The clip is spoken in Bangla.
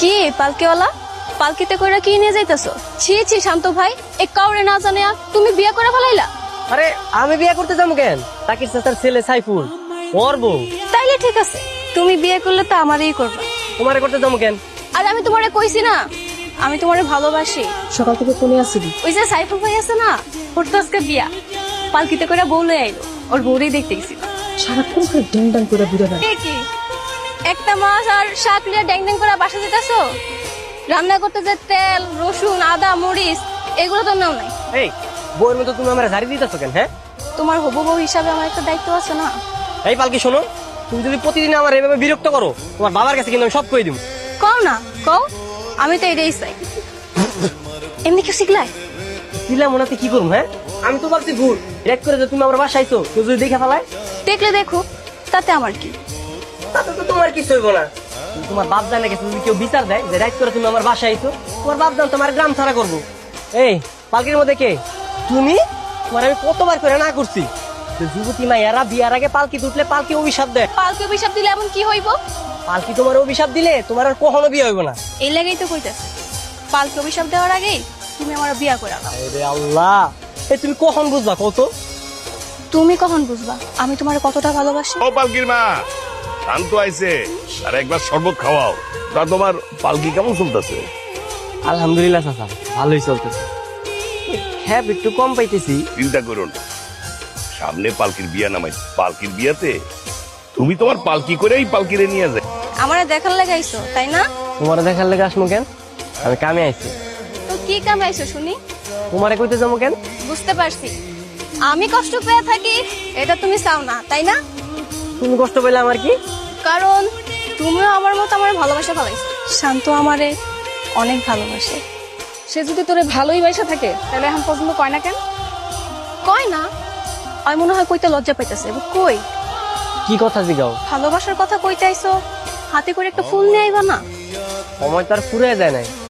কি পালকিওয়ালা, পালকিতে কইরা কি নিয়ে যাইতাছো? ছি ছি শান্ত ভাই, এক কাউরে না জানে তুমি বিয়ে করে ফেলাইলা। আরে আমি বিয়ে করতে যাবো কেন? তাকির চাচার ছেলে সাইফুল ওর বউ। তাইলে ঠিক আছে, তুমি বিয়ে করলে তো আমারই করবা। তোমারে করতে যাবো কেন? আর আমি তোমারে কইছি না আমি তোমারে ভালোবাসি। সকাল থেকে ফোনে আসছিলি। ওই যে সাইফুল ভাই আছে না, ওর তো আজকে বিয়া, পালকিতে করে বউ লয়ে আইলো, ওর বউরেই দেখতে গেছি। সারাক্ষণ করে ড্যাং ড্যাং করে ঘুরে বেড়ায়। কি একটা মাছ আর শাক লিয়া ড্যাং ড্যাং করে বাসা যেতেছো? রান্না করতে যে তেল রসুন আদা মরিচ এগুলো তো নাও নাই। এই বউয়ের মতো তুমি আমার ঝাড়ি দিতেছো কেন? হ্যাঁ, তোমার হবু বউ হিসাবে আমার একটা দায়িত্ব আছে না? এই পালকি শোনো, তুমি যদি প্রতিদিন আমার এভাবে বিরক্ত করো, তোমার বাবার কাছে কিন্তু আমি সব কই দিব। কও না কও, আমি তো এটাই চাই। এমনি কেউ শিখলাই? দিলাম ওনাতে কি করবো? হ্যাঁ, আমি তো ভাবছি ভুল রেক করে যে তুমি আমার বাসায় আইছো, কেউ যদি দেখে ফেলায়। দেখলে দেখো, তাতে আমার কি? তাতে তো তোমার কিছু হইব না। তোমার বাপ জানে গেছে, যদি কেউ বিচার দেয় যে রাইট করে তুমি আমার বাসায় আইছো, তোমার বাপ জান তোমার গ্রাম ছাড়া করবো। এই পালকির মধ্যে কে তুমি? তোমার আমি কতবার করে না করছি যে যুবতী মাইয়ারা বিয়ার আগে পালকি তুটলে পালকি অভিশাপ দেয়। পালকে অভিশাপ দিলে এমন কি হইব? পালকি তোমার অভিশাপ দিলে তোমার আর কখনো বিয়ে হইব না। এই লাগেই তো কইতাছে, পালকে অভিশাপ দেওয়ার আগেই তুমি আমার বিয়া করে দাও। আরে আল্লাহ, এই তুমি কখন বুঝবা কত? তুমি কখন বুঝবা আমি তোমার কতটা ভালোবাসি? ও পালকির মা, শান্ত আইছে, আর একবার শরবত খাওয়াও। তা তোমার পালকি কেমন চলতেছে? আলহামদুলিল্লাহ চাচা, ভালোই চলতেছে। হ্যাঁ একটু কম পাইতেছি। চিন্তা করো না, সামনে পালকির বিয়া নামাই, পালকির বিয়াতে তুমি তোমার পালকি করেই পালকিরে নিয়ে যায়। আমারে দেখার লাগাইছো তাই না? তোমার দেখার লেগে আসমু কেন? আমি কামে আইছি। তো কি কামাইছো শুনি? তোমারে কইতে যাবো কেন? বুঝতে পারছি, আমি কষ্ট পেয়ে থাকি এটা তুমি চাও না তাই না? তুমি কষ্ট পেলে আমার কি? কারণ তুমিও আমার মতো আমার ভালোবাসা ফেলাইছো। শান্ত আমারে অনেক ভালোবাসে। সে যদি তোরে ভালোই বাসা থাকে তাহলে এখন পর্যন্ত কয় না কেন? কয় না, আমি মনে হয় কইতে লজ্জা পাইতেছে। কই কি কথা জিগাও? ভালোবাসার কথা কইতে আইছো, হাতে করে একটা ফুল নিয়ে আইবা না? সময় তো আর ফুরে যায় নাই।